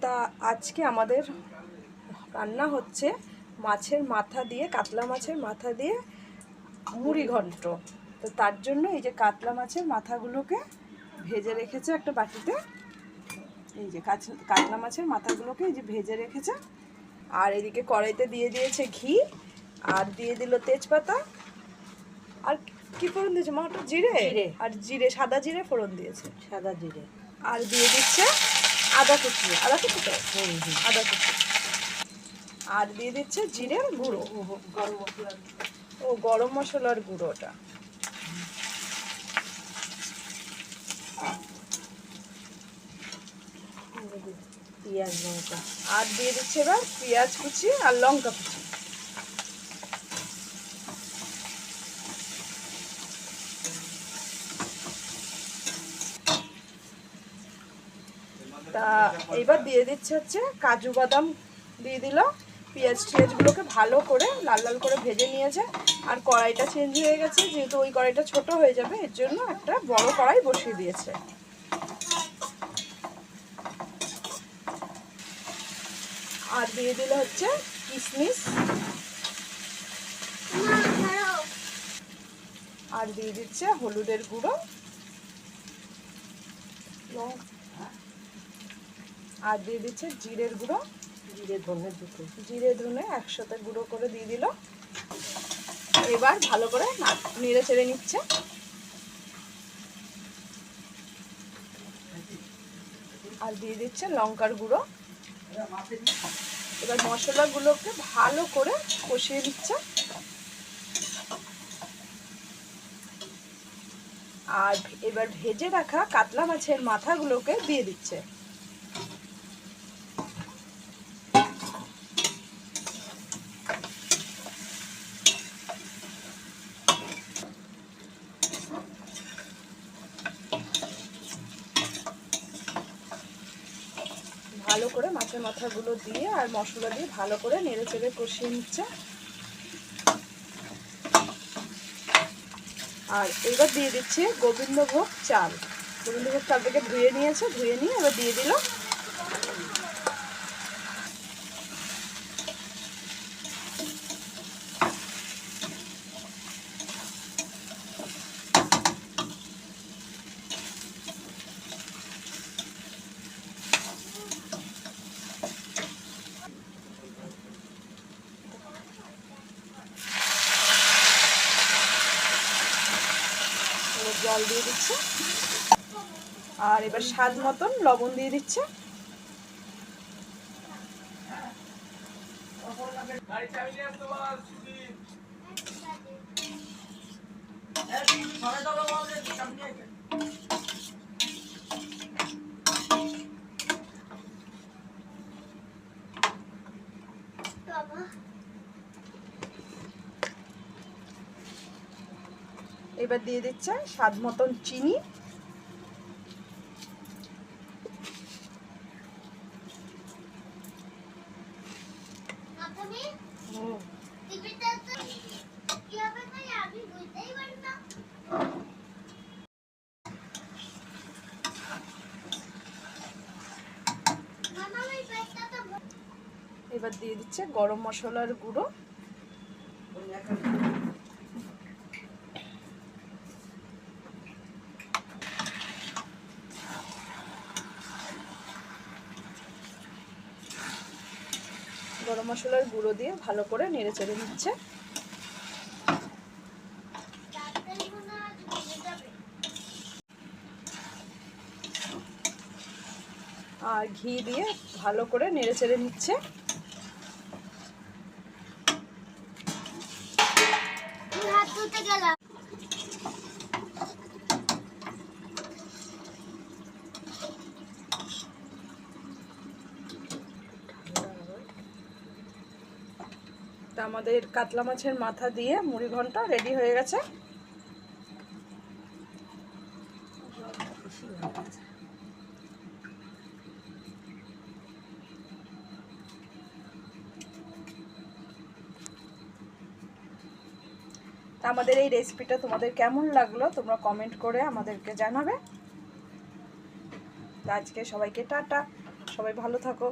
তা আজকে আমাদের রান্না হচ্ছে মাছের মাথা দিয়ে, কাতলা মাছের মাথা দিয়ে মুড়ি ঘন্ট। তো তার জন্য এই যে কাতলা মাছের মাথাগুলোকে ভেজে রেখেছে একটা বাটিতে। এই যে কাতলা মাছের মাথাগুলোকে এই যে ভেজে রেখেছে। আর এদিকে কড়াইতে দিয়ে দিয়েছে ঘি, আর দিয়ে দিল তেজপাতা, আর কি ফোড়ন দিয়েছে মা? ওটা জিরে, আর জিরে, সাদা জিরে ফোড়ন দিয়েছে, সাদা জিরে। আর দিয়ে দিচ্ছে আদা কুচি, আদা কুচি তো আদা কুচি, আর দিয়ে দিচ্ছে জিরের গুঁড়ো, গরম মশলা। ও গরম মশলার গুঁড়োটা। পেঁয়াজ লঙ্কা, আর দিয়ে দিচ্ছে এবার পেঁয়াজ কুচি আর লঙ্কা কুচি। তা এবার দিয়ে দিচ্ছে হচ্ছে কাজু বাদাম দিয়ে দিল। পেঁয়াজ টিয়াজগুলোকে ভালো করে লাল লাল করে ভেজে নিয়েছে। আর কড়াইটা চেঞ্জ হয়ে গেছে, যেহেতু ওই কড়াইটা ছোট হয়ে যাবে, এর জন্য একটা বড় কড়াই বসিয়ে দিয়েছে। আর দিয়ে দিল হচ্ছে কিশমিশ, আর দিয়ে দিচ্ছে হলুদের গুঁড়ো, আর দিয়ে দিচ্ছে জিরের গুঁড়ো, জিরে ধনে দুটো, জিরে ধনে একসাথে গুঁড়ো করে দিয়ে দিল। এবার ভালো করে নেড়ে চেড়ে নিচ্ছে। আর দিয়ে দিচ্ছে লঙ্কার গুঁড়ো। এবার মশলাগুলোকে ভালো করে কষিয়ে দিচ্ছে। আর এবার ভেজে রাখা কাতলা মাছের মাথাগুলোকে দিয়ে দিচ্ছে। ভালো করে মাছের মাথাগুলো দিয়ে আর মশলা দিয়ে ভালো করে নেড়ে চেড়ে কষিয়ে নিচ্ছে। আর এবার দিয়ে দিচ্ছে গোবিন্দভোগ চাল। গোবিন্দভোগ চালটাকে ধুয়ে নিয়েছে, ধুয়ে নিয়ে এবার দিয়ে দিল। জল দিয়ে দিচ্ছে, আর এবার স্বাদ মতন লবণ দিয়ে দিচ্ছে। এবার দিয়ে দিচ্ছে স্বাদ মতন চিনি, এবার দিয়ে দিচ্ছে গরম মশলার গুঁড়ো, গরম মশলার গুঁড়ো দিয়ে ভালো করে নেড়ে চেড়ে নিচ্ছে। আর ঘি দিয়ে ভালো করে নেড়ে চেড়ে নিচ্ছে। তা আমাদের কাতলা মাছের মাথা দিয়ে মুড়ি ঘন্ট রেডি হয়ে গেছে। তা আমাদের এই রেসিপিটা তোমাদের কেমন লাগলো তোমরা কমেন্ট করে আমাদেরকে জানাবে। আজকে সবাইকে টাটা। সবাই ভালো থাকো।